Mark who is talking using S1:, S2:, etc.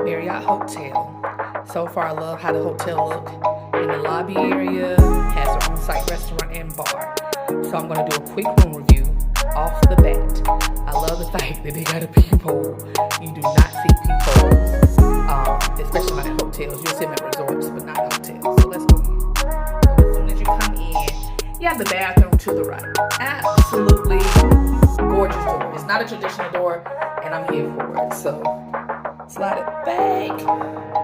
S1: Marriott Hotel. So far, I love how the hotel look. In the lobby area, has an on-site restaurant and bar. So I'm gonna do a quick room review off the bat. I love the fact that they got a peephole. You do not see peepholes, especially not at hotels. You'll see them at resorts, but not hotels. So let's go. So as soon as you come in, you have the bathroom to the right. Absolutely gorgeous door. It's not a traditional door, and I'm here for it. So slide it back.